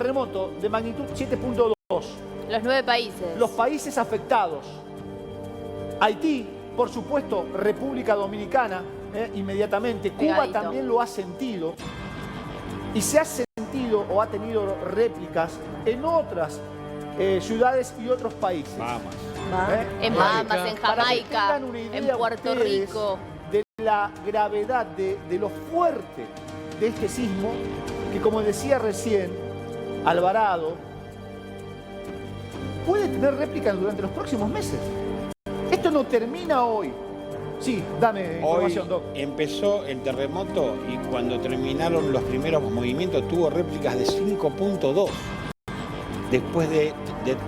terremoto de magnitud 7.2. Los 9 países. Los países afectados. Haití, por supuesto, República Dominicana, inmediatamente. Pegadito. Cuba también lo ha sentido. Y se ha sentido o ha tenido réplicas en otras ciudades y otros países. En Bahamas, en Para que Jamaica, tengan una idea en Puerto ustedes Rico. de la gravedad, de lo fuerte de este sismo, que como decía recién Alvarado, puede tener réplicas durante los próximos meses. Esto no termina hoy. Sí, dame información, Doc. Empezó el terremoto y cuando terminaron los primeros movimientos tuvo réplicas de 5.2 después de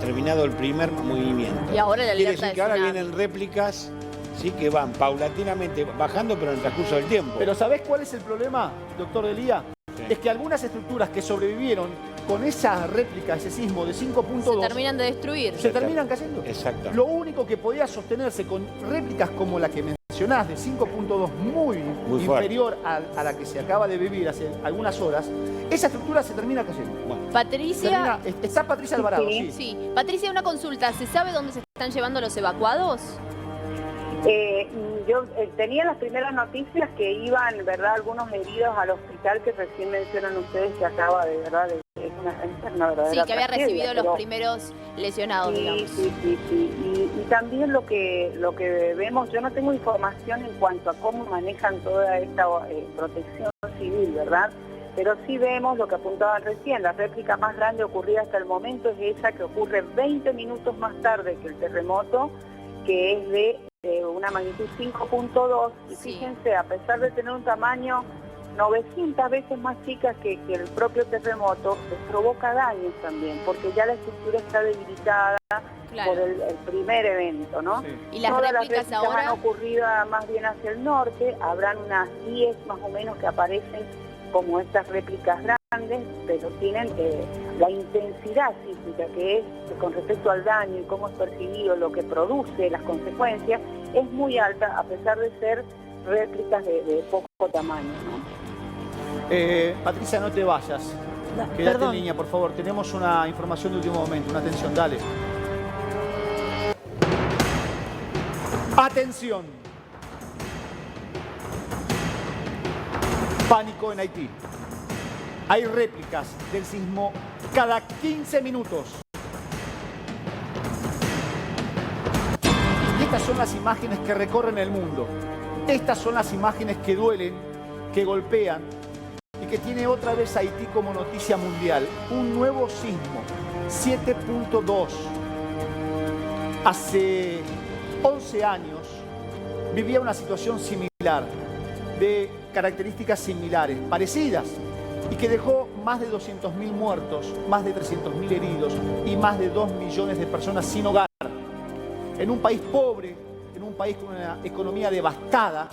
terminado el primer movimiento. Y ahora la Quiere alerta decir de que ahora tsunami. vienen réplicas, sí, que van paulatinamente bajando, pero en el transcurso del tiempo. Pero ¿sabés cuál es el problema, doctor Delía? Sí. Es que algunas estructuras que sobrevivieron con esa réplica, ese sismo de 5.2, Se terminan de destruir. se terminan cayendo. Exacto. Lo único que podía sostenerse con réplicas como la que mencionás, de 5.2, muy inferior a la que se acaba de vivir hace algunas horas, esa estructura se termina cayendo. Bueno, Patricia. Está Patricia Alvarado, sí. Sí. Patricia, una consulta. ¿Se sabe dónde se están llevando los evacuados? Yo tenía las primeras noticias que iban, ¿verdad?, algunos heridos al hospital que recién mencionan ustedes, que acaba de, ¿verdad?, es una verdadera Sí, que había tragedia, recibido los pero primeros lesionados, digamos. Sí. Y también lo que vemos, yo no tengo información en cuanto a cómo manejan toda esta protección civil, ¿verdad? Pero sí vemos lo que apuntaban recién, la réplica más grande ocurrida hasta el momento es esa que ocurre 20 minutos más tarde que el terremoto, que es de una magnitud 5.2, y Sí. fíjense, a pesar de tener un tamaño 900 veces más chica que el propio terremoto, les provoca daños también, porque ya la estructura está debilitada Claro. por el primer evento, ¿no? Sí. Y las Todas réplicas las réplicas ahora. han ocurrido más bien hacia el norte, habrán unas 10 más o menos que aparecen como estas réplicas grandes, pero tienen la intensidad sísmica, que es con respecto al daño y cómo es percibido, lo que produce, las consecuencias, es muy alta, a pesar de ser réplicas de poco tamaño, ¿no? Patricia, no te vayas. Quédate Perdón. en línea, por favor. Tenemos una información de último momento. Una atención, dale. Atención. Pánico en Haití. Hay réplicas del sismo cada 15 minutos. Y estas son las imágenes que recorren el mundo. Estas son las imágenes que duelen, que golpean y que tiene otra vez Haití como noticia mundial. Un nuevo sismo, 7.2. Hace 11 años vivía una situación similar, de características similares, parecidas, y que dejó más de 200.000 muertos, más de 300.000 heridos y más de 2 millones de personas sin hogar. En un país pobre, en un país con una economía devastada,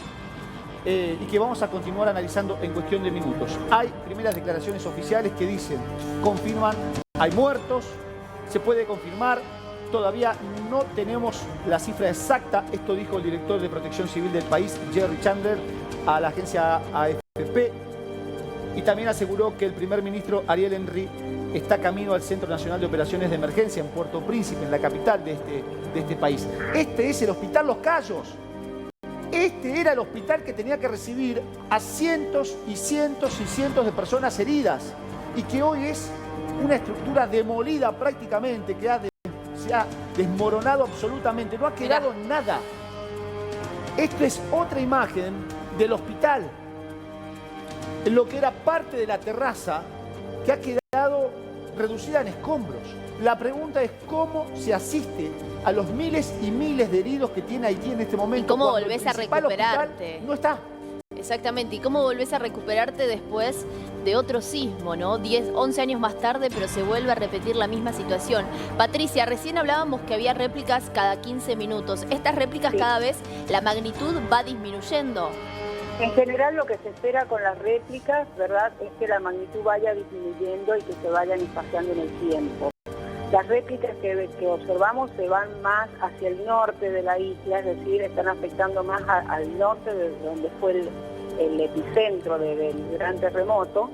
y que vamos a continuar analizando en cuestión de minutos. Hay primeras declaraciones oficiales que dicen, confirman, hay muertos, se puede confirmar, todavía no tenemos la cifra exacta. Esto dijo el director de Protección Civil del país, Jerry Chandler, a la agencia AFP, y también aseguró que el primer ministro Ariel Henry está camino al Centro Nacional de Operaciones de Emergencia en Puerto Príncipe, en la capital de este país. Este es el Hospital Los Cayos. Este era el hospital que tenía que recibir a cientos y cientos y cientos de personas heridas y que hoy es una estructura demolida prácticamente, que se ha desmoronado absolutamente, no ha quedado nada. Esto es otra imagen del hospital, en lo que era parte de la terraza, que ha quedado reducida en escombros. La pregunta es cómo se asiste a los miles y miles de heridos que tiene Haití en este momento. ¿Y cómo cuando volvés el a principal recuperarte? hospital no está. Exactamente. ¿Y cómo volvés a recuperarte después de otro sismo, ¿no? 11 años más tarde, pero se vuelve a repetir la misma situación. Patricia, recién hablábamos que había réplicas cada 15 minutos. Estas réplicas Sí. cada vez la magnitud va disminuyendo. En general lo que se espera con las réplicas, ¿verdad?, es que la magnitud vaya disminuyendo y que se vayan espaciando en el tiempo. Las réplicas que observamos se van más hacia el norte de la isla, es decir, están afectando más al norte de donde fue el epicentro del gran terremoto,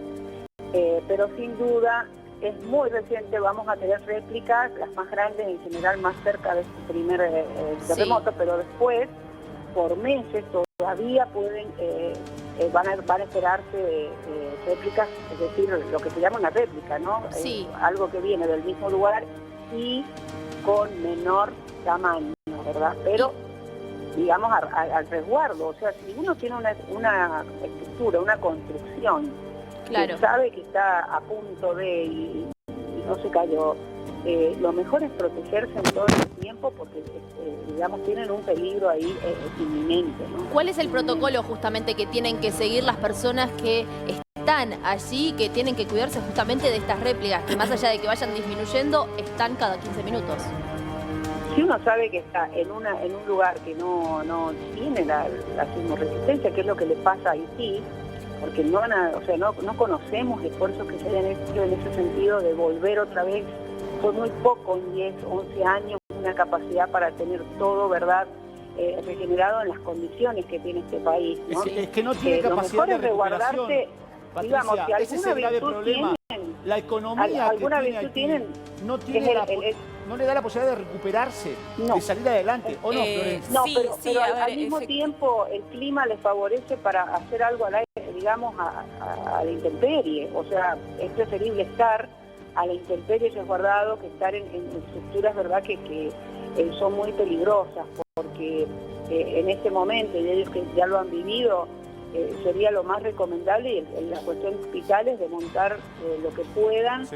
pero sin duda es muy reciente, vamos a tener réplicas, las más grandes en general más cerca de este primer terremoto, pero después, por meses, todavía pueden, van a esperarse réplicas, es decir, lo que se llama una réplica, ¿no? Sí. Algo que viene del mismo lugar y con menor tamaño, ¿verdad? Pero, digamos, al resguardo, o sea, si uno tiene una estructura, una construcción, Claro. que sabe que está a punto de y no se cayó, lo mejor es protegerse en todo el tiempo porque, digamos, tienen un peligro ahí inminente, ¿no? ¿Cuál es el protocolo justamente que tienen que seguir las personas que están allí, que tienen que cuidarse justamente de estas réplicas, que más allá de que vayan disminuyendo, están cada 15 minutos? Si uno sabe que está en un lugar que no tiene la sismoresistencia, que es lo que le pasa a Haití, porque no conocemos esfuerzos que se hayan hecho en ese sentido de volver otra vez, fue muy poco en 10, 11 años, una capacidad para tener todo, ¿verdad?, regenerado en las condiciones que tiene este país, ¿no? Es que no tiene capacidad de recuperación. Patricia, digamos, si ese es el grave problema. La economía alguna que virtud tiene Haití no le da la posibilidad de recuperarse, de salir adelante, ¿o no, Florencia? No, pero al mismo tiempo el clima les favorece para hacer algo al aire, digamos, a la intemperie. O sea, es preferible estar a la intemperie resguardado que estar en estructuras, ¿verdad?, que son muy peligrosas, porque en este momento, y ellos que ya lo han vivido, sería lo más recomendable, y la cuestión vital es de montar lo que puedan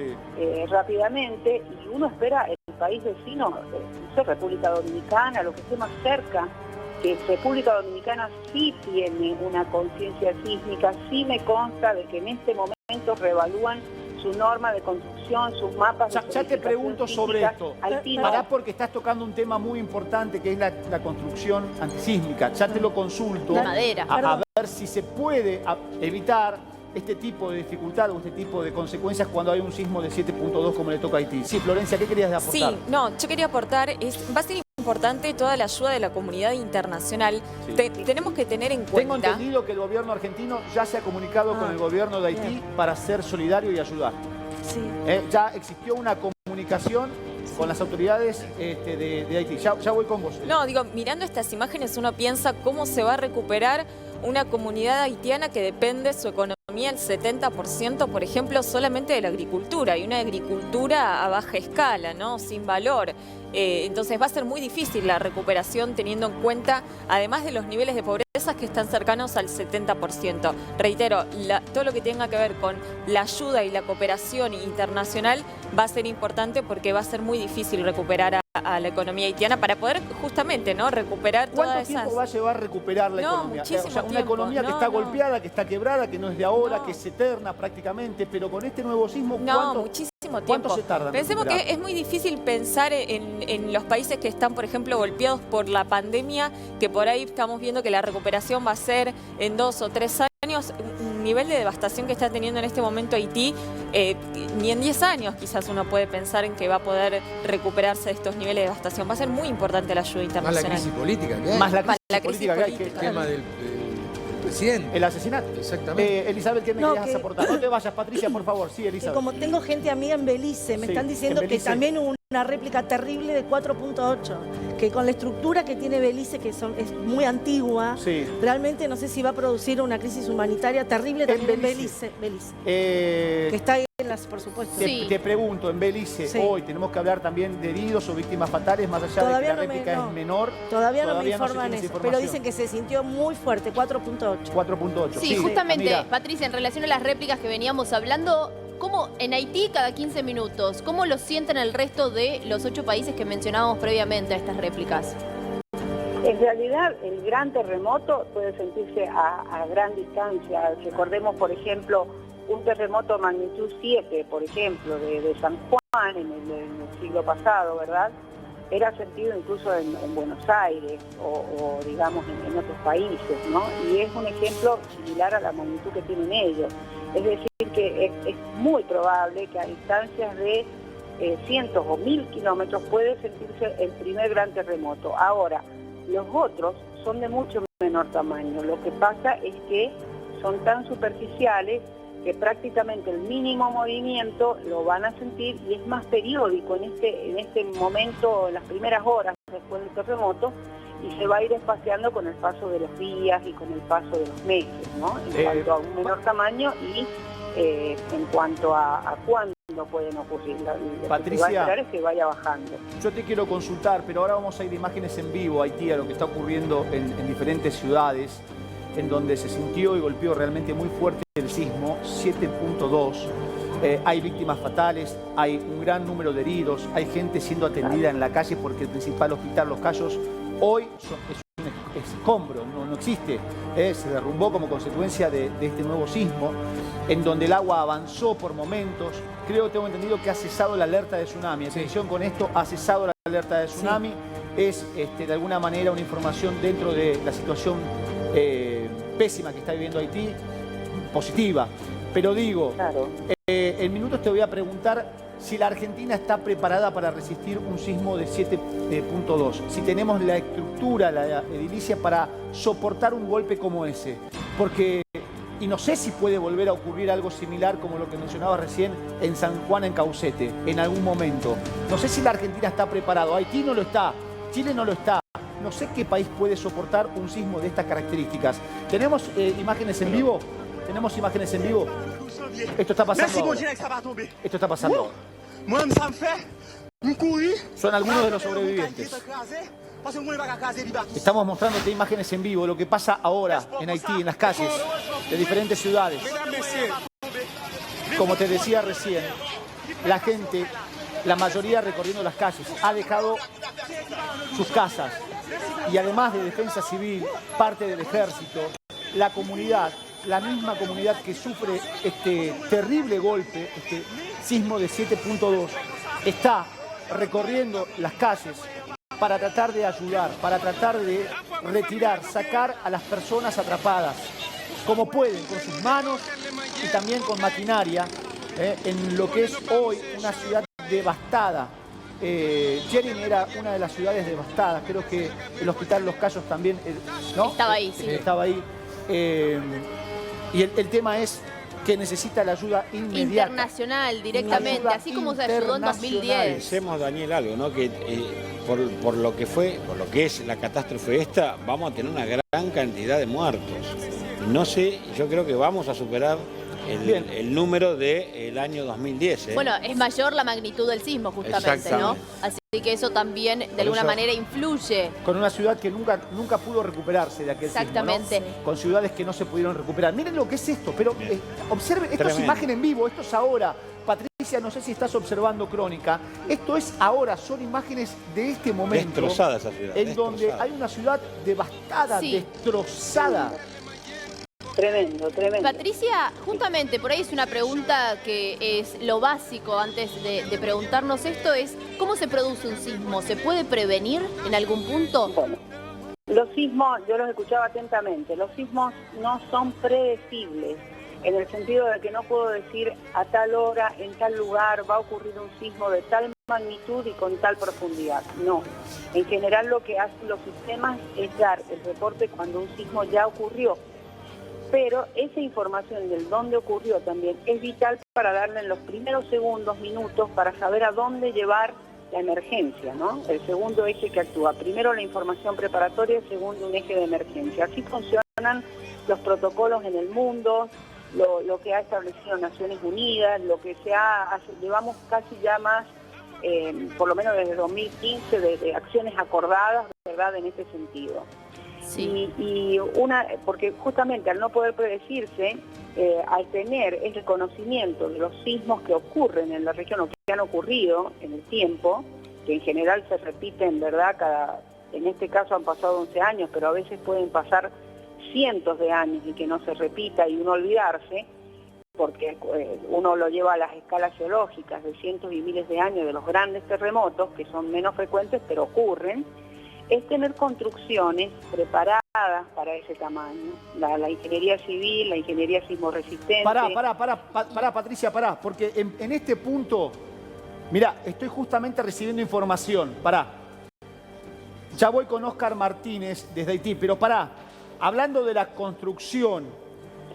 rápidamente, y uno espera el país vecino, no sé, República Dominicana, lo que esté más cerca, que República Dominicana sí tiene una conciencia sísmica, sí me consta de que en este momento reevalúan su norma de construcción, sus mapas de ya te pregunto sobre esto. Haití, Pará, porque estás tocando un tema muy importante que es la construcción antisísmica. Ya te lo consulto. De madera. A ver si se puede evitar este tipo de dificultad o este tipo de consecuencias cuando hay un sismo de 7.2 como le toca a Haití. Sí, Florencia, ¿qué querías aportar? Sí, no, yo quería aportar, va a ser importante toda la ayuda de la comunidad internacional. Sí. Tenemos que tener en Tengo cuenta... entendido que el gobierno argentino ya se ha comunicado con el gobierno de Haití para ser solidario y ayudar. Sí. Ya existió una comunicación con las autoridades de Haití. Ya voy con vos. No, digo, mirando estas imágenes uno piensa cómo se va a recuperar una comunidad haitiana que depende su economía el 70%, por ejemplo, solamente de la agricultura, y una agricultura a baja escala, ¿no?, sin valor. Entonces va a ser muy difícil la recuperación teniendo en cuenta, además de los niveles de pobreza que están cercanos al 70%. Reitero, todo lo que tenga que ver con la ayuda y la cooperación internacional va a ser importante porque va a ser muy difícil recuperar a la economía haitiana para poder justamente, ¿no?, recuperar todas esas... ¿Cuánto tiempo va a llevar recuperar la economía? Muchísimo una tiempo. economía que está golpeada, que está quebrada, que no es de ahora, que es eterna prácticamente, pero con este nuevo sismo, muchísimo tiempo. ¿Cuánto se tarda en Pensemos recuperar? que es muy difícil pensar en los países que están, por ejemplo, golpeados por la pandemia, que por ahí estamos viendo que la recuperación va a ser en 2 o 3 años, un nivel de devastación que está teniendo en este momento Haití, ni en 10 años quizás uno puede pensar en que va a poder recuperarse de estos niveles de devastación. Va a ser muy importante la ayuda internacional. Más la crisis política que hay. Más la crisis La crisis política que hay. política. El tema del presidente. El asesinato. Exactamente. Elizabeth, ¿qué me querías aportar? No te vayas, Patricia, por favor. Sí, Y Elizabeth. como tengo gente amiga en Belice, me Sí, están diciendo en que Belice. también hubo una réplica terrible de 4.8, que con la estructura que tiene Belice, que es muy antigua, Sí. realmente no sé si va a producir una crisis humanitaria terrible también en Belice. Que está ahí por supuesto. Te pregunto, en Belice, hoy tenemos que hablar también de heridos o víctimas fatales, más allá Todavía de que la réplica es menor. Todavía no me se informan tiene esa eso, pero información. dicen que se sintió muy fuerte, 4.8. 4.8. Sí, justamente, mira. Patricia, en relación a las réplicas que veníamos hablando, ¿cómo en Haití cada 15 minutos? ¿Cómo lo sienten el resto de los 8 países que mencionábamos previamente a estas réplicas? En realidad, el gran terremoto puede sentirse a gran distancia. Recordemos, por ejemplo, un terremoto magnitud 7, por ejemplo, de San Juan en el siglo pasado, ¿verdad? Era sentido incluso en Buenos Aires o digamos, en otros países, ¿no? Y es un ejemplo similar a la magnitud que tienen ellos. Es decir, que es muy probable que a distancias de cientos o 1000 kilómetros puede sentirse el primer gran terremoto. Ahora, los otros son de mucho menor tamaño. Lo que pasa es que son tan superficiales que prácticamente el mínimo movimiento lo van a sentir y es más periódico en este momento, en las primeras horas después del terremoto, y se va a ir espaciando con el paso de los días y con el paso de los meses, ¿no? En cuanto a un menor tamaño y en cuanto a cuándo pueden ocurrir. Patricia, lo que se va a esperar es que vaya bajando. Yo te quiero consultar, pero ahora vamos a ir de imágenes en vivo a Haití, a lo que está ocurriendo en diferentes ciudades, en donde se sintió y golpeó realmente muy fuerte el sismo, 7.2. Hay víctimas fatales, hay un gran número de heridos, hay gente siendo atendida en la calle porque el principal hospital Los Cayos hoy es un escombro, no existe. Se derrumbó como consecuencia de este nuevo sismo, en donde el agua avanzó por momentos. Tengo entendido que ha cesado la alerta de tsunami. Atención con esto, ha cesado la alerta de tsunami. Sí. Es de alguna manera una información dentro de la situación pésima que está viviendo Haití, positiva. Pero digo, claro. En minutos te voy a preguntar si la Argentina está preparada para resistir un sismo de 7.2, si tenemos la estructura, la edilicia para soportar un golpe como ese. Porque, y no sé si puede volver a ocurrir algo similar como lo que mencionaba recién en San Juan, en Caucete, en algún momento. No sé si la Argentina está preparada, Haití no lo está, Chile no lo está. No sé qué país puede soportar un sismo de estas características. ¿Tenemos imágenes en vivo? ¿Tenemos imágenes en vivo? Esto está pasando ahora. Esto está pasando ahora. Son algunos de los sobrevivientes. Estamos mostrándote imágenes en vivo, lo que pasa ahora en Haití, en las calles de diferentes ciudades. Como te decía recién, la gente, la mayoría recorriendo las calles, ha dejado sus casas. Y además de defensa civil, parte del ejército, la comunidad, la misma comunidad que sufre este terrible golpe, este sismo de 7.2, está recorriendo las calles para tratar de ayudar, para tratar de retirar, sacar a las personas atrapadas, como pueden, con sus manos y también con maquinaria, en lo que es hoy una ciudad devastada. Jenin era una de las ciudades devastadas, creo que el hospital Los Cayos también, ¿no? Estaba ahí, sí. Estaba ahí. Y el tema es que necesita la ayuda inmediata. Internacional, directamente, así como se ayudó en 2010. Pensemos, Daniel, algo, ¿no? Que por lo que es la catástrofe esta, vamos a tener una gran cantidad de muertos. No sé, yo creo que vamos a superar el número del año 2010. Bueno, es mayor la magnitud del sismo, justamente, ¿no? Así que eso también, de alguna manera, influye. Con una ciudad que nunca pudo recuperarse de aquel sismo, ¿no? Con ciudades que no se pudieron recuperar. Miren lo que es esto, pero observen, esto es imagen en vivo, esto es ahora. Patricia, no sé si estás observando Crónica. Esto es ahora, son imágenes de este momento. Destrozada esa ciudad. En donde hay una ciudad devastada, destrozada. Tremendo, tremendo. Patricia, justamente por ahí es una pregunta que es lo básico antes de preguntarnos esto, es ¿cómo se produce un sismo? ¿Se puede prevenir en algún punto? Bueno, los sismos, yo los escuchaba atentamente, los sismos no son predecibles, en el sentido de que no puedo decir a tal hora, en tal lugar, va a ocurrir un sismo de tal magnitud y con tal profundidad. No, en general lo que hacen los sistemas es dar el reporte cuando un sismo ya ocurrió. Pero esa información del dónde ocurrió también es vital para darle en los primeros segundos, minutos, para saber a dónde llevar la emergencia, ¿no? El segundo eje que actúa. Primero la información preparatoria, segundo un eje de emergencia. Así funcionan los protocolos en el mundo, lo que ha establecido Naciones Unidas, lo que llevamos casi ya más, por lo menos desde 2015, de acciones acordadas, ¿verdad?, en este sentido. Sí. Porque justamente al no poder predecirse, al tener ese conocimiento de los sismos que ocurren en la región o que han ocurrido en el tiempo, que en general se repiten, ¿verdad? En este caso han pasado 11 años, pero a veces pueden pasar cientos de años y que no se repita y uno olvidarse, porque uno lo lleva a las escalas geológicas de cientos y miles de años de los grandes terremotos, que son menos frecuentes, pero ocurren. Es tener construcciones preparadas para ese tamaño. La ingeniería civil, la ingeniería sismorresistente. Pará, Patricia, porque en este punto, mirá, estoy justamente recibiendo información. Ya voy con Óscar Martínez desde Haití, pero hablando de la construcción,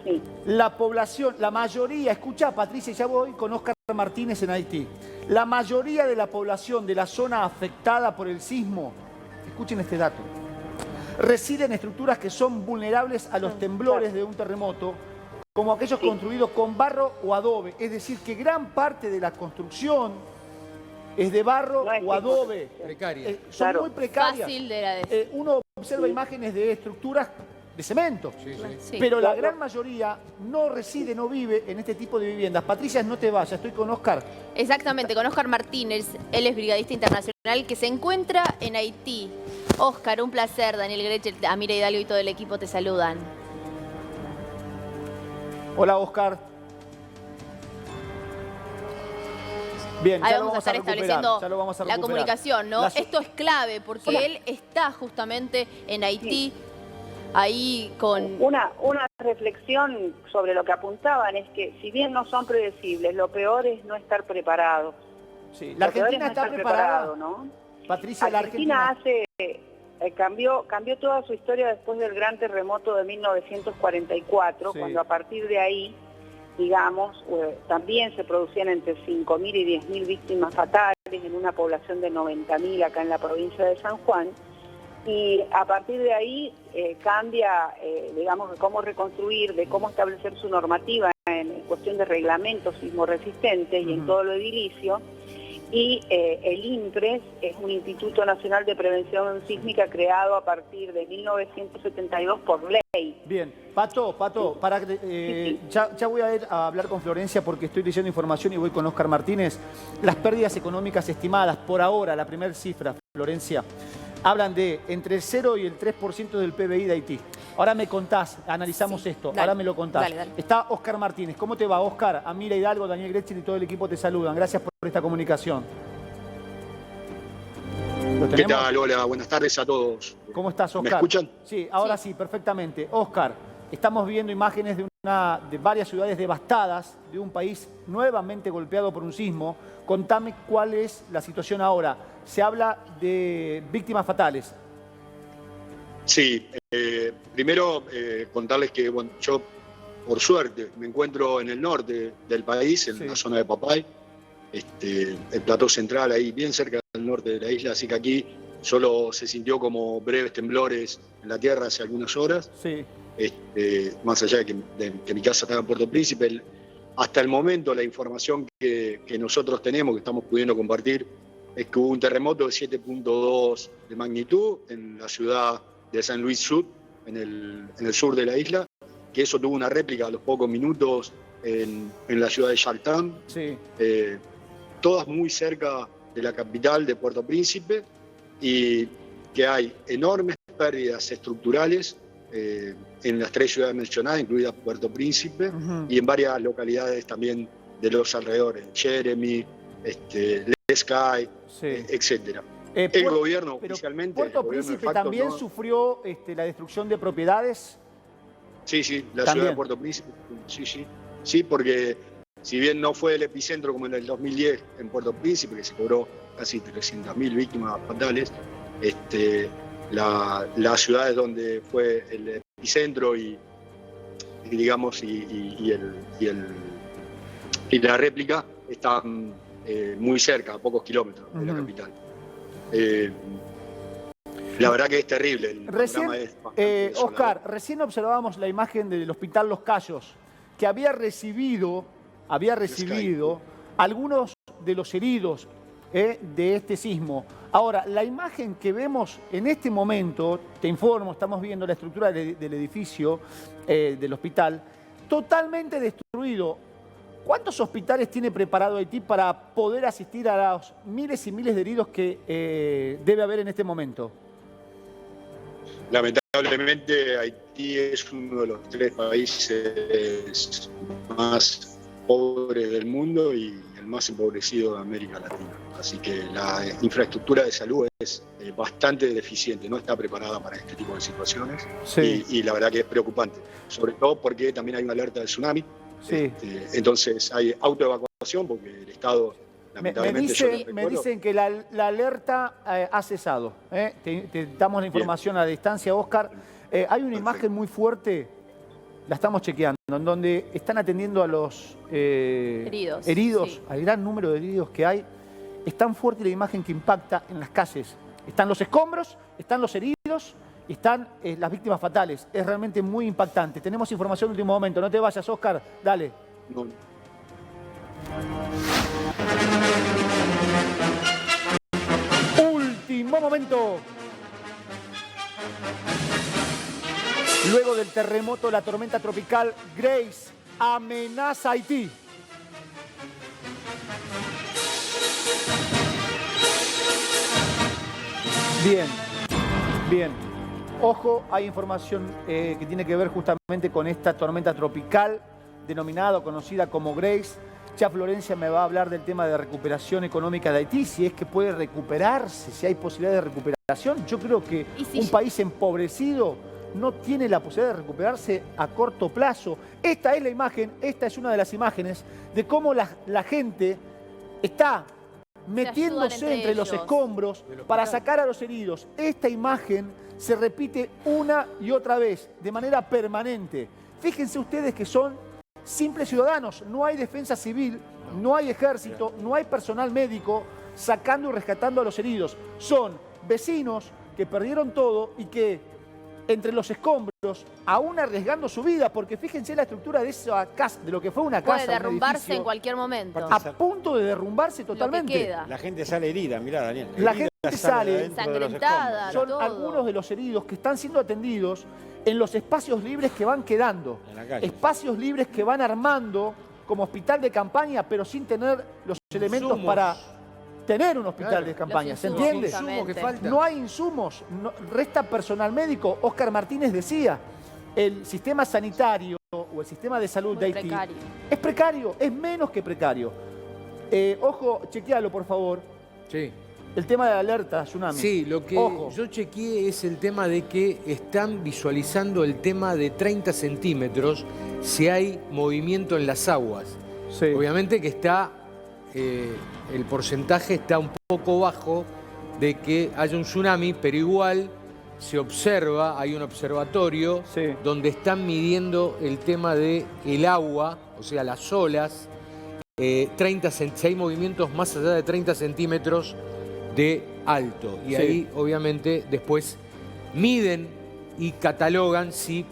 Sí. La población, la mayoría, escucha Patricia, ya voy con Óscar Martínez en Haití. La mayoría de la población de la zona afectada por el sismo, escuchen este dato, reside en estructuras que son vulnerables a los temblores de un terremoto, como aquellos construidos con barro o adobe. Es decir, que gran parte de la construcción es de barro o adobe. Precaria. Son muy precarias. Fácil de la Uno observa imágenes de estructuras de cemento. Sí. Pero la gran mayoría no reside, no vive en este tipo de viviendas. Patricia, no te vayas, estoy con Óscar. Exactamente, con Óscar Martínez, él es brigadista internacional que se encuentra en Haití. Óscar, un placer. Daniel Greche, Amira Hidalgo y todo el equipo te saludan. Hola, Óscar. Bien, Ahí ya lo vamos a estar recuperar, estableciendo ya lo vamos a la recuperar. comunicación, ¿no? Esto es clave porque él está justamente en Haití, ahí con... Una reflexión sobre lo que apuntaban es que si bien no son predecibles, lo peor es no estar preparados. Sí, la Argentina está preparada, ¿no? Patricia, Argentina cambió toda su historia después del gran terremoto de 1944, cuando a partir de ahí, digamos, también se producían entre 5.000 y 10.000 víctimas fatales en una población de 90.000 acá en la provincia de San Juan. Y a partir de ahí cambia, digamos, de cómo reconstruir, de cómo establecer su normativa en cuestión de reglamentos sismorresistentes y en todo lo edilicio. Y el INPRES es un Instituto Nacional de Prevención Sísmica creado a partir de 1972 por ley. Bien, Pato, para ya voy a ir a hablar con Florencia porque estoy leyendo información y voy con Óscar Martínez. Las pérdidas económicas estimadas por ahora, la primera cifra, Florencia, hablan de entre el 0 y el 3% del PBI de Haití. Ahora me contás, analizamos esto, dale, ahora me lo contás. Dale. Está Óscar Martínez. ¿Cómo te va, Óscar? Amira Hidalgo, Daniel Greche y todo el equipo te saludan. Gracias por esta comunicación. ¿Qué tal? Hola, buenas tardes a todos. ¿Cómo estás, Óscar? ¿Me escuchan? Sí, ahora sí, perfectamente. Óscar, estamos viendo imágenes de varias ciudades devastadas, de un país nuevamente golpeado por un sismo. Contame cuál es la situación ahora. Se habla de víctimas fatales. Sí, primero contarles que bueno, yo, por suerte, me encuentro en el norte del país, en la zona de Papay, el plató central ahí, bien cerca del norte de la isla, así que aquí solo se sintió como breves temblores en la tierra hace algunas horas. Sí. Más allá de que mi casa estaba en Puerto Príncipe, hasta el momento la información que nosotros tenemos, que estamos pudiendo compartir, es que hubo un terremoto de 7.2 de magnitud en la ciudad de San Luis Sud, en el sur de la isla, que eso tuvo una réplica a los pocos minutos en la ciudad de Chaltán, todas muy cerca de la capital de Puerto Príncipe, y que hay enormes pérdidas estructurales en las tres ciudades mencionadas, incluida Puerto Príncipe, y en varias localidades también de los alrededores, Jeremy, Lescay, etcétera. El gobierno oficialmente... ¿Puerto Príncipe también sufrió la destrucción de propiedades? Sí, la ciudad de Puerto Príncipe, sí, porque si bien no fue el epicentro como en el 2010 en Puerto Príncipe, que se cobró casi 300.000 víctimas fatales, las ciudades donde fue el epicentro y la réplica están muy cerca, a pocos kilómetros de la capital. La verdad que es terrible. Óscar, recién observábamos la imagen del Hospital Los Cayos, que había recibido algunos de los heridos de este sismo. Ahora, la imagen que vemos en este momento, te informo, estamos viendo la estructura del edificio del hospital, totalmente destruido. ¿Cuántos hospitales tiene preparado Haití para poder asistir a los miles y miles de heridos que debe haber en este momento? Lamentablemente, Haití es uno de los 3 países más pobres del mundo y el más empobrecido de América Latina. Así que la infraestructura de salud es bastante deficiente, no está preparada para este tipo de situaciones. Y la verdad que es preocupante, sobre todo porque también hay una alerta de tsunami. Entonces hay autoevacuación porque el Estado lamentablemente... Me dicen que la alerta ha cesado. Te damos la información a distancia, Óscar. Hay una imagen muy fuerte la estamos chequeando, en donde están atendiendo a los heridos, sí. al gran número de heridos que hay. Es tan fuerte la imagen que impacta en las calles. Están los escombros, están los heridos, están las víctimas fatales. Es realmente muy impactante. Tenemos información de último momento. No te vayas, Oscar. Dale. No. Último momento. Luego del terremoto, la tormenta tropical Grace amenaza a Haití. Bien, bien. Ojo, hay información que tiene que ver justamente con esta tormenta tropical denominada o conocida como Grace. Ya Florencia me va a hablar del tema de recuperación económica de Haití, si es que puede recuperarse, si hay posibilidad de recuperación. Yo creo que un país empobrecido no tiene la posibilidad de recuperarse a corto plazo. Esta es la imagen, esta es una de las imágenes de cómo la gente está metiéndose entre los escombros para sacar a los heridos. Esta imagen se repite una y otra vez, de manera permanente. Fíjense ustedes que son simples ciudadanos, no hay defensa civil, no hay ejército, no hay personal médico sacando y rescatando a los heridos. Son vecinos que perdieron todo y que entre los escombros, aún arriesgando su vida, porque fíjense la estructura de esa casa, de lo que fue una casa. Puede derrumbarse en cualquier momento. A punto de derrumbarse totalmente. Lo que queda. La gente sale herida, mirá, Daniel. La gente sale ensangrentada. Son algunos de los heridos que están siendo atendidos en los espacios libres que van quedando. En la calle. Espacios libres que van armando como hospital de campaña, pero sin tener los elementos para tener un hospital de campaña, ¿se entiende? Insumos que faltan. No hay insumos, resta personal médico. Óscar Martínez decía, el sistema sanitario o el sistema de salud de Haití es precario, es menos que precario. Ojo, chequealo por favor. Sí. El tema de la alerta tsunami. Sí, lo que yo chequeé es el tema de que están visualizando el tema de 30 centímetros si hay movimiento en las aguas. Sí. Obviamente que está, el porcentaje está un poco bajo de que haya un tsunami, pero igual se observa, hay un observatorio donde están midiendo el tema del agua, o sea, las olas, si hay movimientos más allá de 30 centímetros de alto. Y ahí, obviamente, después miden y catalogan si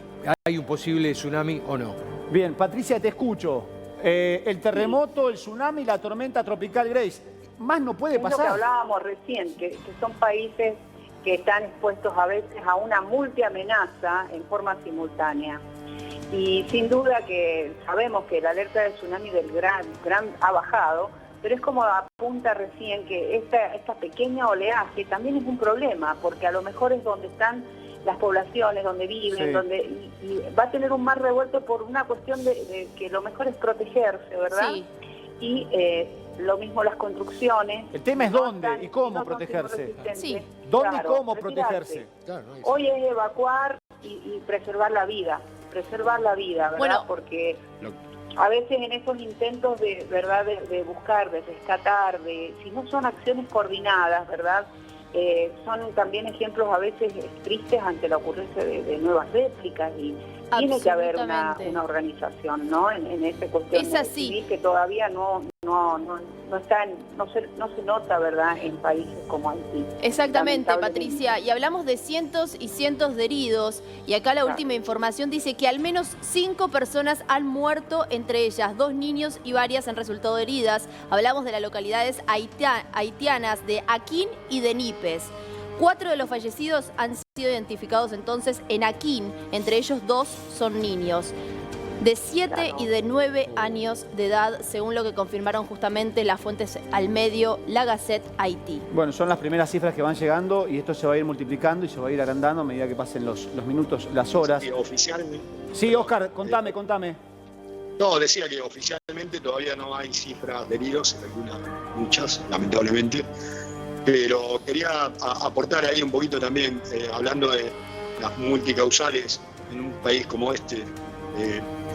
hay un posible tsunami o no. Bien, Patricia, te escucho. El terremoto, el tsunami, la tormenta tropical Grace. Más no puede pasar. Es lo que hablábamos recién, que son países que están expuestos a veces a una multiamenaza en forma simultánea. Y sin duda que sabemos que la alerta de tsunami del gran ha bajado, pero es como apunta recién que esta pequeña oleaje también es un problema, porque a lo mejor es donde están las poblaciones, donde viven, y va a tener un mar revuelto por una cuestión de que lo mejor es protegerse, ¿verdad? Sí. Y lo mismo las construcciones. El tema es dónde y cómo protegerse. Sí. ¿Dónde y cómo protegerse? Claro, Hoy es evacuar y preservar la vida, ¿verdad? Bueno, porque a veces en esos intentos de verdad de buscar, de rescatar, si no son acciones coordinadas, ¿verdad? Son también ejemplos a veces tristes ante la ocurrencia de nuevas réplicas y tiene que haber una organización, ¿no? En esta cuestión es así. civil que todavía no se nota, ¿verdad? En países como Haití. Exactamente, Patricia. Y hablamos de cientos y cientos de heridos. Y acá la última información dice que al menos 5 personas han muerto, entre ellas 2 niños y varias han resultado heridas. Hablamos de las localidades haitianas de Aquín y de Nípez. 4 de los fallecidos han sido identificados entonces en Aquín. Entre ellos 2 son niños de 7 y de 9 años de edad, según lo que confirmaron justamente las fuentes al medio, la Gazette Haití. Bueno, son las primeras cifras que van llegando y esto se va a ir multiplicando y se va a ir agrandando a medida que pasen los minutos, las horas. Sí, oficialmente. Sí, Óscar, contame. No, decía que oficialmente todavía no hay cifras de heridos, muchas, lamentablemente. Pero quería aportar ahí un poquito también, hablando de las multicausales en un país como este.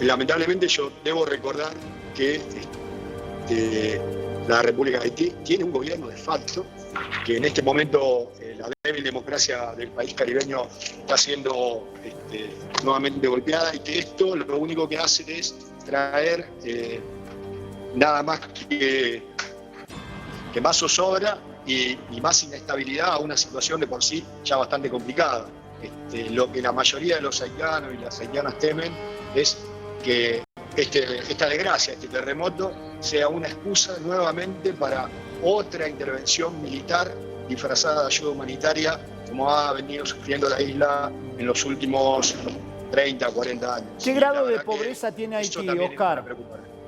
Lamentablemente yo debo recordar que la República de Haití tiene un gobierno de facto que en este momento la débil democracia del país caribeño está siendo nuevamente golpeada y que esto lo único que hace es traer nada más que más zozobra y más inestabilidad a una situación de por sí ya bastante complicada. Lo que la mayoría de los haitianos y las haitianas temen es que esta desgracia, este terremoto, sea una excusa nuevamente para otra intervención militar disfrazada de ayuda humanitaria, como ha venido sufriendo la isla en los últimos 30, 40 años. ¿Qué grado de pobreza tiene Haití, Oscar?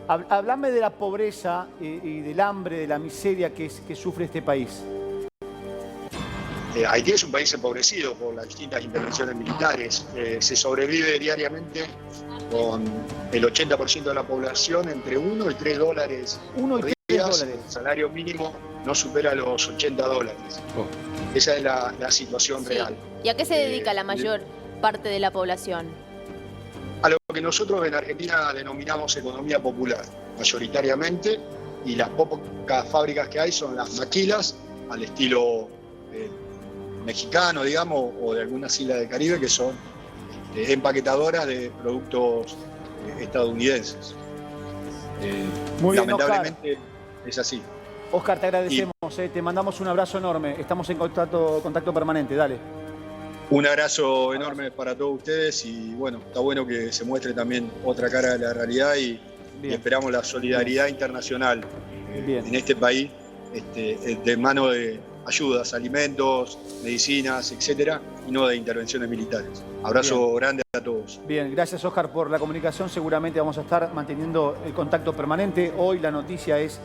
Háblame de la pobreza y del hambre, de la miseria que sufre este país. Haití es un país empobrecido por las distintas intervenciones militares. Se sobrevive diariamente con el 80% de la población entre 1 y 3 dólares por día. El salario mínimo no supera los 80 dólares. Esa es la situación real. ¿Y a qué se dedica la mayor parte de la población? A lo que nosotros en Argentina denominamos economía popular, mayoritariamente, y las pocas fábricas que hay son las maquilas, al estilo mexicano, digamos, o de algunas islas del Caribe, que son empaquetadoras de productos estadounidenses. Muy bien, lamentablemente Oscar. Es así. Oscar, te agradecemos, te mandamos un abrazo enorme, estamos en contacto permanente, dale. Un abrazo enorme para todos ustedes y bueno, está bueno que se muestre también otra cara de la realidad y esperamos la solidaridad internacional en este país de mano de ayudas, alimentos, medicinas, etcétera, y no de intervenciones militares. Abrazo grande a todos. Bien, gracias Oscar por la comunicación, seguramente vamos a estar manteniendo el contacto permanente. Hoy la noticia es